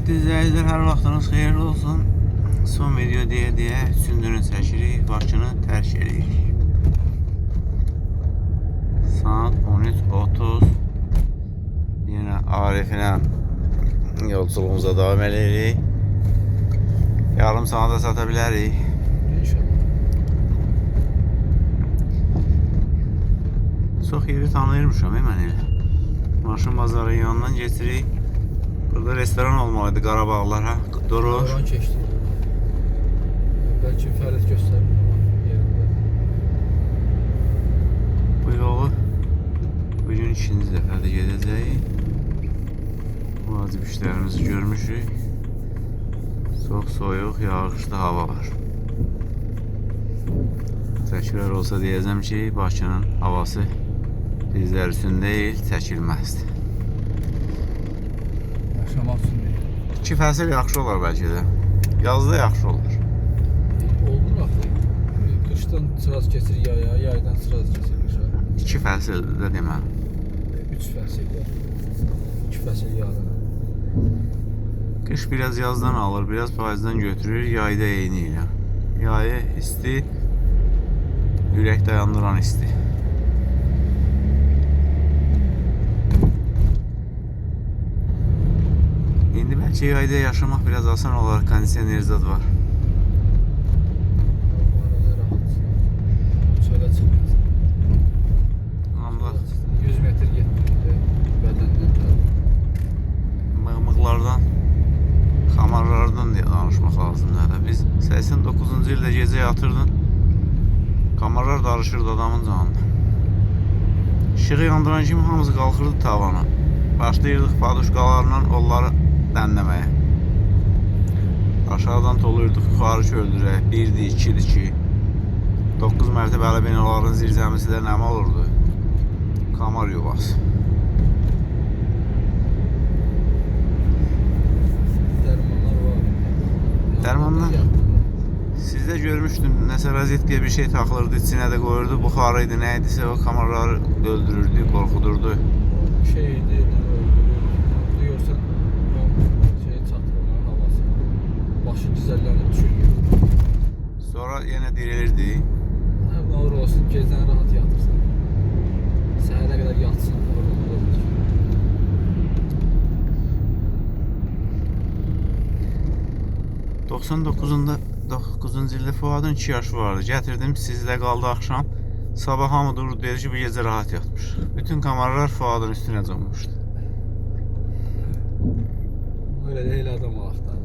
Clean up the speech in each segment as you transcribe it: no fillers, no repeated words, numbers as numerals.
Hörmətli izləyicilər, hər vaxtınız xeyirli olsun. Son video deyə üçüncünü çəkirik, Bakını tərk edirik. Saat 13:30. Yenə Ariflə yolculuğumuza davam edirik. Yarım saata sata bilərik. İnşallah. Çox yeri tanıyırmışam mən elə. Maşın bazarı yanından geçirik. Burada restoran olmalıydı, Qarabağlar, ha? Durur. Oradan keçdi. Bəlkə fəaliyyət göstərmir yerində. Bu yolu bugün ikinci dəfədə gedəcəyik. Vacib işlərimizi görmüşük. Çox soyuq, yağışlı hava var. Təkrar olsa deyəcəm ki, Bakının havası bizlər üçün deyil, çəkilməzdir. Yaşamaq üçün deyil. 2 fəsil yaxşı olar bəlkə də. Yazda yaxşı olur. Olur axı. Qışdan sıraz keçir yaya, yaydan sıraz keçir qışa. 2 fəsil də deməli. 3 fəsil var. 2 fəsil yağdan. Qış biraz yazdan alır, biraz payızdan götürür, yayda eyni ilə. Yayı isti, ürək dayandıran isti. İndi bəlkə yayda yaşamaq biraz asan olar, kondisioner zad var. Çölə çıxmaz. Amma 100 metr getdi bədəndən tərəf. mığmıqlardan, kamarlardan deyə danışmaq lazımdır. Biz 89-cu ildə gecə yatırdın, kamarlar darışırdı adamın canında. İşığı yandıran kimi hamısı qalxırdı tavana. Başlayırdıq paduşkalarla onları dənləməyə. Aşağıdan toluyorduk, yuxarı köldürək. 1-dir, 2-dir ki. 9 mərtəbəli binaların zirzəmisi də nəmə olurdu. Kamar yuvası. Dərmanlar var. Dərmanlar? Sizdə görmüşdüm, nəsə rozetkaya bir şey taxılırdı, içinə də qoyurdu, buxarı idi, nə idisə o kamarları öldürürdü, qorxudurdu. Şeydi, diyorsan o şey çatırma havası. Başı gizəllənib düşürüyor. Sonra yenə dirilirdi. Həm nə olur olsun, gecdən rahat yatırsan. Səhərə qədər yatsın, orada olur. 99-da 9-cu ildə Fuadın 2 yaşı vardı. Gətirdim, sizdə qaldı axşam. Sabah hamı durdu, dedi ki, bu gecə rahat yatmış. Bütün kamarlar Fuadın üstünə cönmüşdü. Öyle elə adam axtar.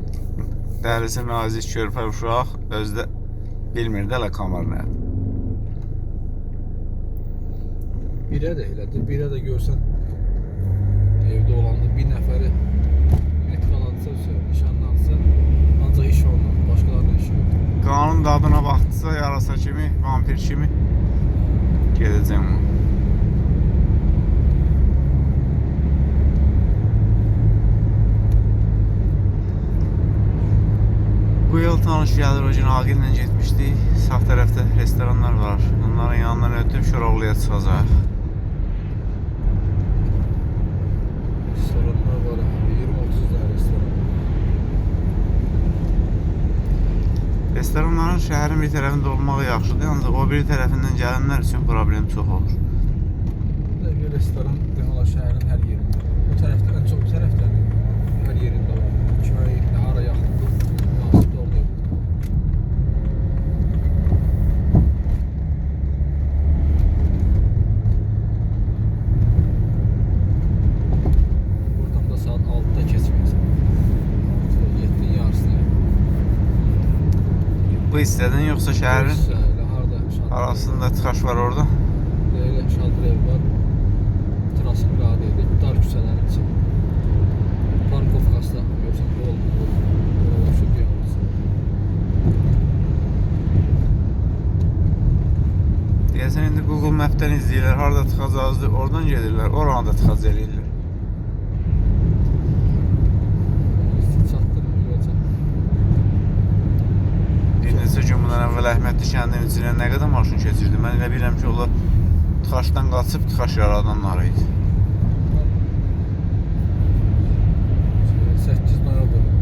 Dərisi nazik körpə uşaq, özdə bilmirdi hələ kamar nədir. Birə də elədir, birə də görsən evdə olanda bir nəfəri metkalansa, nişanlansa ancaq iş olmaz, başqalarına iş yox. Qanun dadına baxdısa, yarasa kimi, vampir kimi gedəcəm o. Bu yol tanış gəlir, o gün Aqillə getmişdik. Sağ tərəfdə restoranlar var. Onların yanından ötüb Şoroğluya çıxacaq. Restoranlar var, 20-30 da restoran. Restoranların şəhərin bir tərəfində olmağı yaxşıdır, ancaq o bir tərəfindən gələnlər üçün problem çox olur. Bir restoran deməli şəhərin hər yerində. Bu tərəfdə, ən çox bu tərəfdə hər yerində var. Kimə hara yaxındır, nasib oluyor. Buradan da saat 6'da keçməyəsən. 7'nin yarısına. Bu istədin yoxsa şəhərin Harada arasında tıxaç var orada? Elə şaldır ev var. Trasın qad edir. Dar küçələrin içi. Parkovkasda görsən bu olmur. Şu bir olsun. Deyəsən indi Google Map'dən izləyirlər, harada tıxacağızdır, oradan gedirlər, oranı da tıxac eləyirlər. Çatdır mı? Bir neçə gün bundan əvvəl Əhmədli kəndinin içinə nə qədər maşın keçirdi? Mən elə bilirəm ki, onlar tıxaçdan qaçıb tıxaç yaradanlar idi. 8 noyabr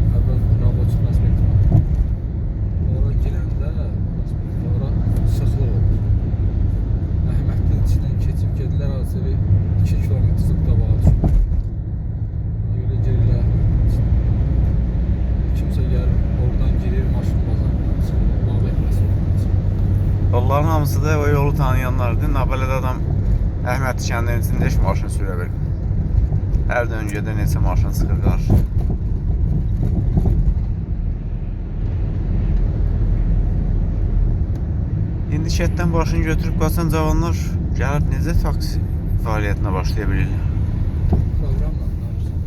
Onların hamısı da o yolu tanıyanlardı. Nabelədə adam Əhməd kəndinin içində heç maşın sürə bilmir. Hər döngədə neçə maşın çıxırlar. İndi kətdən başını götürüb qaçan cavanlar gəlib necə taksi fəaliyyətinə başlaya bilirlər? Proqramla danışırsan.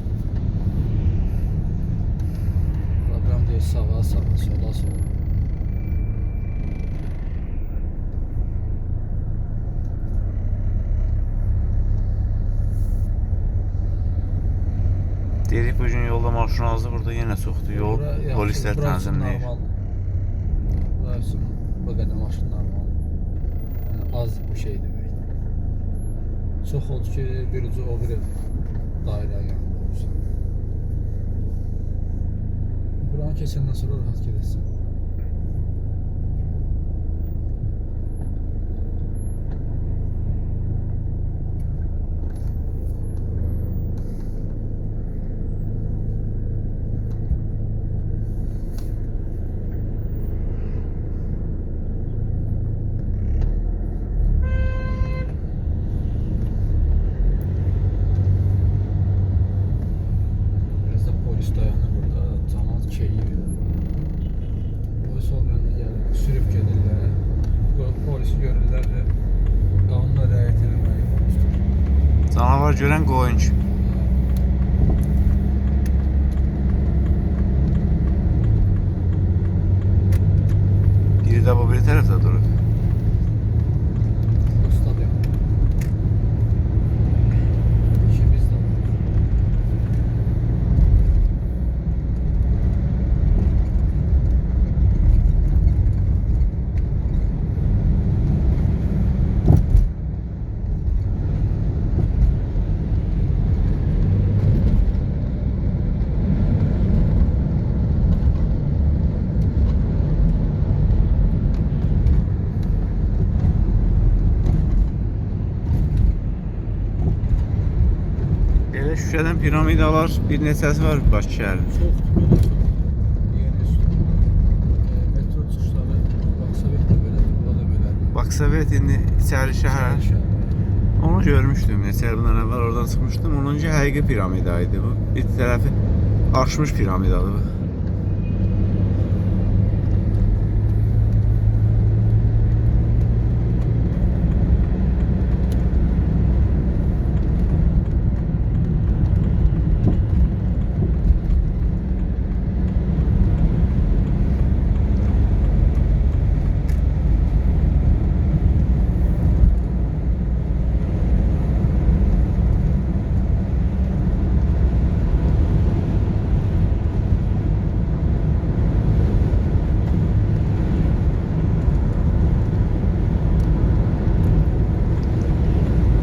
Proqram deyil, sağa, sola. Dedik bugün yolda maşın azdı, burada yenə çoxdur. Yol Bura yaxşı, polislər bura üçün tənzimləyir. normal. Bura üçün bu qədər maşın normal. Yəni az bir şey demək. Çox oldu ki, birici o biri dairə yanında olursun. Buranı keçəndən sonra rahat gedəsən. Polis dayanır burada, camaat keyif edir. Polis olmayanda gəlib, sürüb gedirlər. Polisi görürlər və qanuna riayət etməyi konuşdur. Canavar görən qoyun ki. Biri də bu biri tərəfdə durur. Usta deyəm. İşi bizdə var. Belə şüşədən piramidalar bir neçəsi var Bakı şəhərində. Çoxdur, belə çox. Yeni metro çıxışları Baksovet də belədir, burada da belədir. Baksovet indi içəri şəhər. Onu görmüşdüm neçə ildən əvvəl oradan çıxmışdım. Onuncu həqiqi piramida idi bu. Bir tərəfi aşmış piramidadır bu.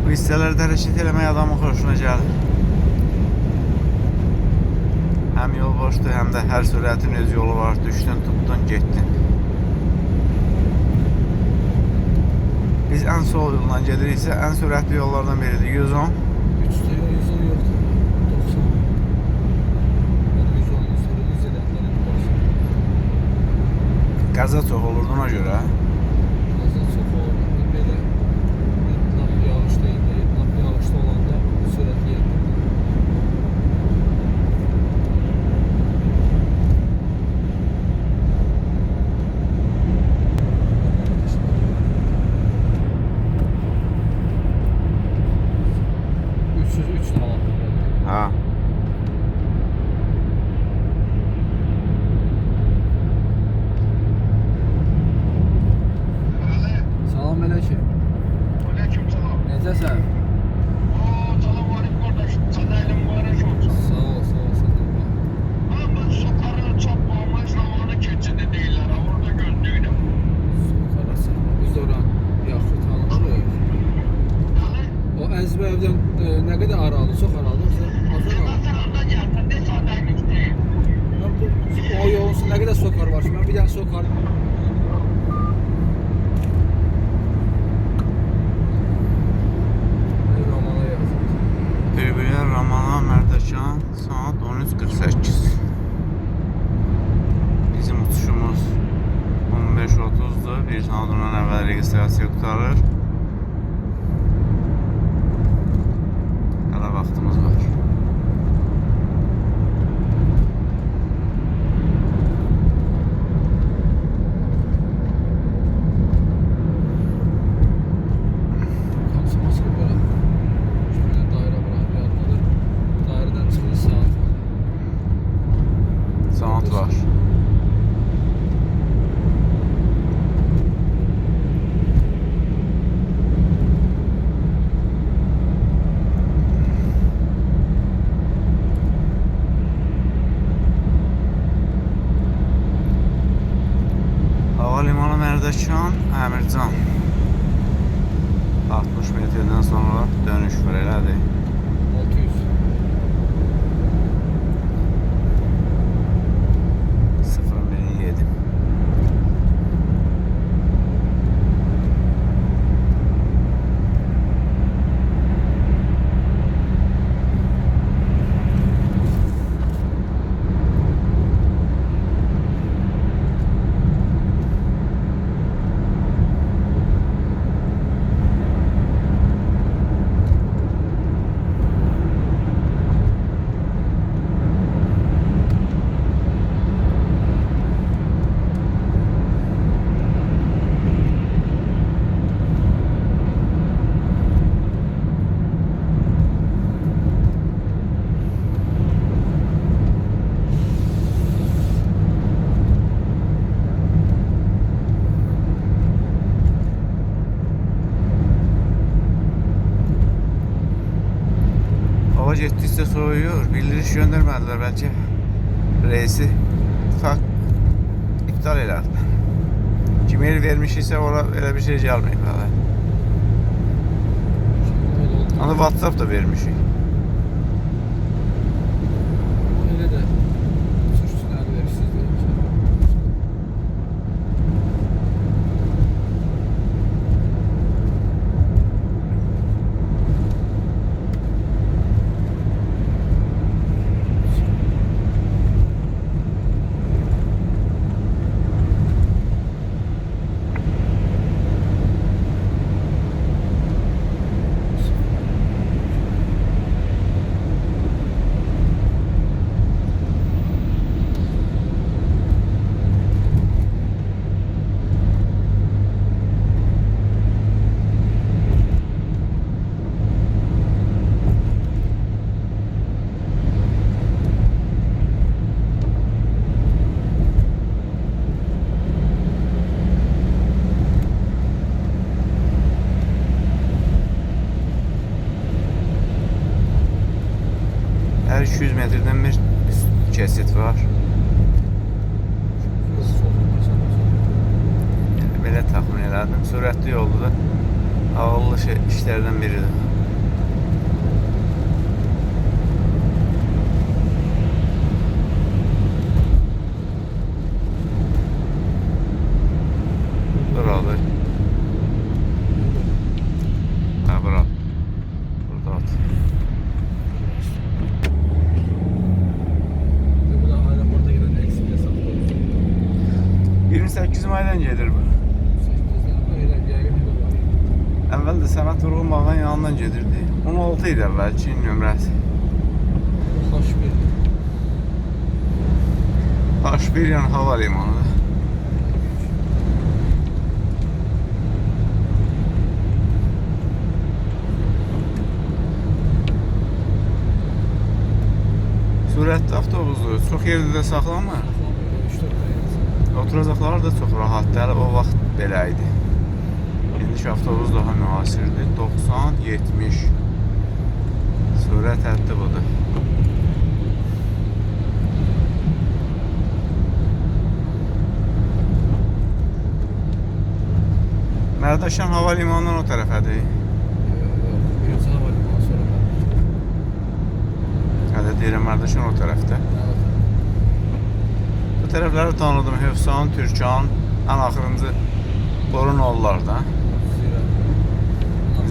Bu hissələrdə hərəkət eləmək adamın xoşuna gəlir. Həm yol boşdur, həm də hər sürətin öz yolu var. Düşdün, tutdun, getdin. Biz ən sol yolla gediriksə, ən sürətli yollardan biridir 110. 3'te 110 yoktu. 90. Yani 110'dan sonra 100'den 90. Qəza çox olurdu ona görə. Fazla çok oldu. Böyle lap yağıştaydı. Lap yağışta olanda sürekli yedim. Ha. Salam aleyküm. Aleykümselam. Necəsən? Oo, salam aleyküm kardeş. Sana elim mübarek olsun. Sağ ol, sağ ol. Sən də bax. Ama sokarı çok boğma zamanı keçidi değiller. Orada gözlüydüm. Sokarası. Biz də oran yaxşı tanınırıq. Yani O Əzbə evdən nə qədər aralı, çox aralı, yoxsa az aralı? Haziran'da geldim. Ne zaten gideyim. Mən bu o yolun üstündə nə qədər sokar var? Mən bir dənə sokar. Romana yazdım. Bülbülə Ramana Mərdəkan saat 13:48. Bizim uçuşumuz 15:30'dur. bir saat ondan əvvəl registrasiya qurtarır. Hələ vaxtımız var. Kapsaması böyle. Şöyle daire bırak. Yanında daireden çıkıyor saat var. Saat var. Havalimanı Mərdəkan, Əmircan. 60 metrdən sonra dönüş var, elədir. 600. 017. Hava getdikcə soğuyur. Bildiriş göndərmədilər bəlkə. Reisi iptal elədi. Kim el vermiş isə ora elə bir şey gəlməyib hələ. Öyle oldu. Onu WhatsApp da vermişik. Öyle de suçlusun elverişsiz değil ki. Hər 200 metrdən bir kesit var. Hızlı soldan geçemez. Yəni, belə təxmin elədim. Sürətli yolda da ağıllı işlərdən biridir. Buradır. Ha, bura. Burada at. Ve bu da aeroporta giden eksik hesap koyuyor. 28 maydan gedir bu. 8'den öyle bir yere gidiyorlar. Əvvəl də Sənət Turğunbağın yanından gedirdi. 16 idi əvvəlki nömrəsi. H1. H1 yəni havalimanıdır. Sürətli avtobusdur. Çox yerdə də saxlanmır. 3-4 tane. Oturacaqlar da çox rahatdır. Hələ o vaxt belə idi. İndiki avtobus daha müasirdir. 90-70. Sürət həddi budur. Mərdəkan havalimanından o tərəfədir. Birinci havalimanı sonra ben. Hələ deyirəm Mərdəkan o tərəfdə. Bu tərəfləri tanıdım. Hövsan, Türkan, ən axırıncı Borunollar da.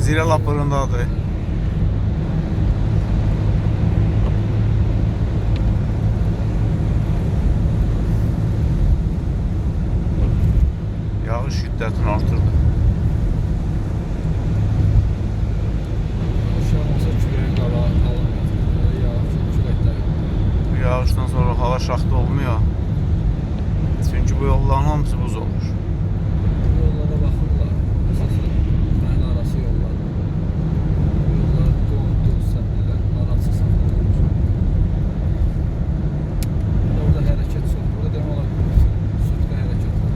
Zirə lapırındadır. Yağış şiddətini artırdı. Aşağı olsa küləyin qala alın. Yağış, küləklər. Bu yağışdan sonra hava şaxta olmuyor. Çünkü bu yolların hamısı buz olur. Yollara baxırlar. Əsasın məhl arası yollar. Yollar qondu, səpirlər, arası saxlanılmış. Orada hərəkət çox. Burada demək olar ki, sürtdə hərəkət var.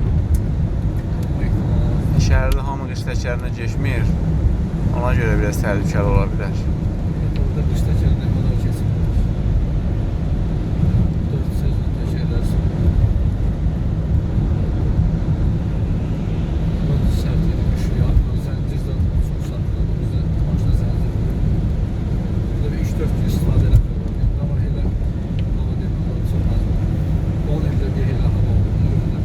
Olma ehtimalı var. Şəhərdə hamı qış təkərinə keçmir. Ona görə biraz təhlükəli ola bilər. Orada qış təkərində qədər keçirlər. 4 sezon təkərlər sürülür. Sert idi, qışı yağmur, zəncirdən çox satılır. Bizdə maşına zəncir var. Burada bir 3-4 gün istifadə eləmək. Amma elə hava demək olar çox az. 10 ildə bir elə hava olur. Ona görə də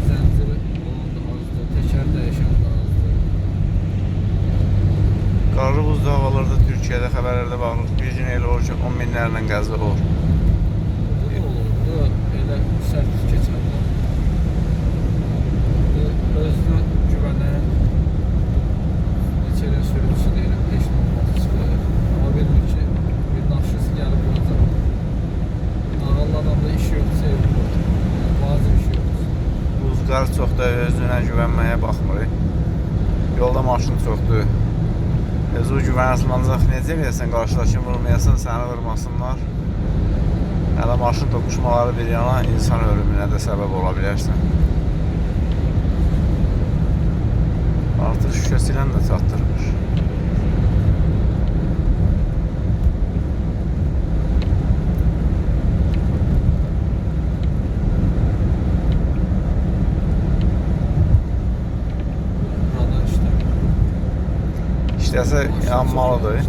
zənciri olan da azdır, təkər dəyişən də azdır. Qarlı buzlu havalarda Türkiyədə xəbərlərdə baxırıq. Bir gün elə olur ki, 10 minlərlə qəza olur. Burada da olur. Burada elə sərt keçərlər. Özünə güvənən neçə ilə sürücüsü deyirəm, heç nə olmaz çıxır. Amma bilmir ki, bir naşısı gəlib olacaq. Ağıllı adamda işi yoxdursa evli olur. Yəni, vacib işi yoxdursa. Buz qar çox da özünə güvənməyə baxmır. Yolda maşın çoxdur. Özü güvənəsin, ancaq necə bilirsən, qarşıdakını vurmayasan, səni vurmasınlar. Hələ maşın toqquşmaları bir yana insan ölümünə də səbəb ola bilərsən. Artıq şüşəsilə də çatdırmır. Radar işləmir. İşləsə yanmalıdır.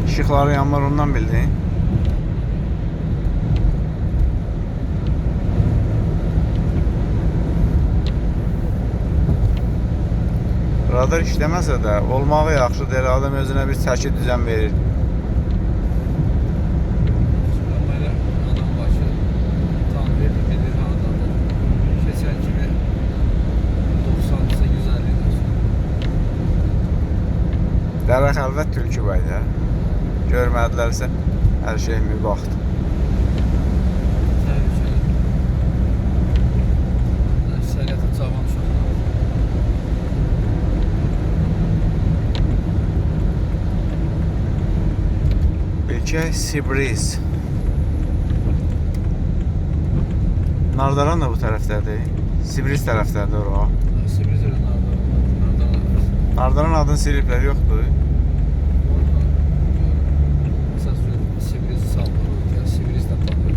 İşıqları yanmır, ondan bildin. Radar işləməsə də olmağı yaxşıdır. Adam özünə bir çəki düzən verir. Amma elə adam var ki, tanrı bilir haradandır. Keçən kimi 98-150 Dərə xəlvət tülkü var ya. Görmədilərsə hər şey mübaxdır. təhlükəli. Əksəriyyəti cavan uşaqlar. Ülke Sibriz. Nardaran da bu tərəfdədir. Sibriz tərəfdədir ora. Sibiriz elə nardan alırız. Nardaran adını siliblər, yoxdur. Orada əsas Sibirizi sallar. Yəni Sibirizdən tapır.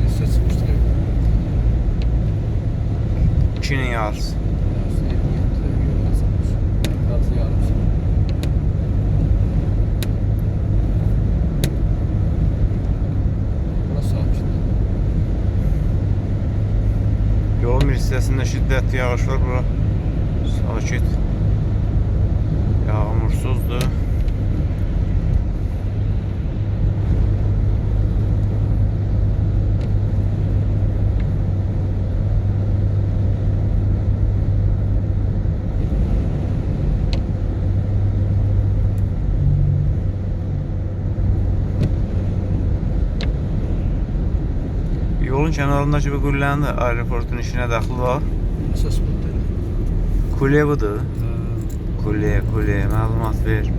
Hissə çıxmışdır. 2'nin yarısı. Yolun bir hissəsində şiddətli yağış var. Bura sakit. Yağmursuzdur. Yolun kənarındakı bu qüllənin də aeroportun işinə dəxli var. Əsas budur. Kulye budur. Kulye, məlumat ver.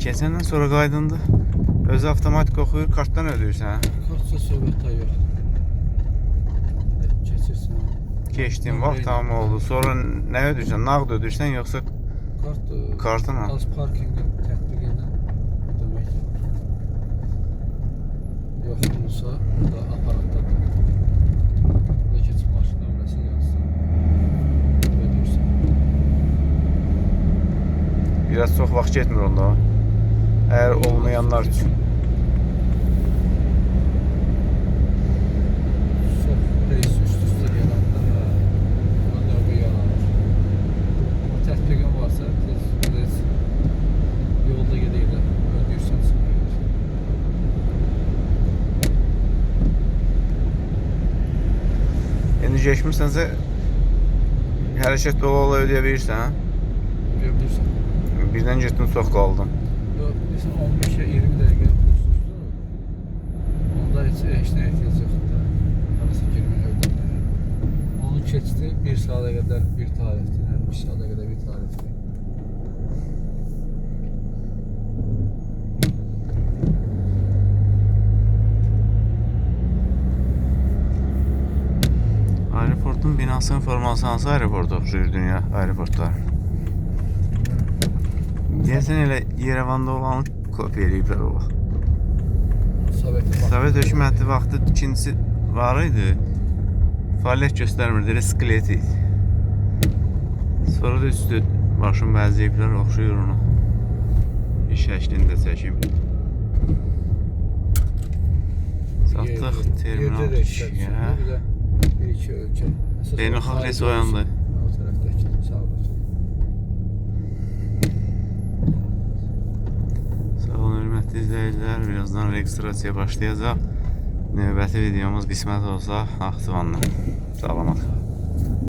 Keçəndən sonra qaydındı. Özü avtomatik oxuyur, kartdan ödəyirsən. Kartsa söhbətdə yox. Keçirsən. Keçdin vaxt tamam oldu. Sonra nə ödəyirsən? Nağd ödəyirsən yoxsa Kart kartına? az parkingin tətbiqindən ödəmək. Yoxdursa, burada aparatdadır. Burada keçib biraz çox vaxt getmir onda. Əgər olmayanlar üçün. Çox reis üst-üstə gələndə buna növbə yaranır. Amma tətbiqin varsa, tez yolda gedəklər, öldürsən çıxmayır. İndi geçmirsənsə hərəkət ola ödeyə bilirsən, hə? Gördürsən. Birdən getdin, çox qaldın. Yox, bilirsən 15-20 dəqiqə kursuzdur. Onda heç nə ehtiyac yoxdur da. Harasa girmək evdən. Onu keçdi, 1 saata qədər bir tarifdir, 1 saata qədər bir tarifdir. Aeroportun binasının forması hansı aeroporta oxşuyur dünya aeroportları? Deyəsən elə Yerevanda olanı kopya eləyiblər o. Sovet hökuməti vaxtı ikincisi var idi. Fəaliyyət göstərmirdi, elə skelet idi. Sonra da üstü başın bəzəyiblər, oxşuyur onu. İş şəklində çəkib. Satdıq terminal 2-yə. Bir-iki ölkə. Beynəlxalq reis oyandı. O tərəfdəki, sağdakı. Sağ olun, hörmətli izləyicilər. Birazdan registrasiya başlayacaq. Növbəti videomuz qismət olsa Naxçıvandan. Salamat.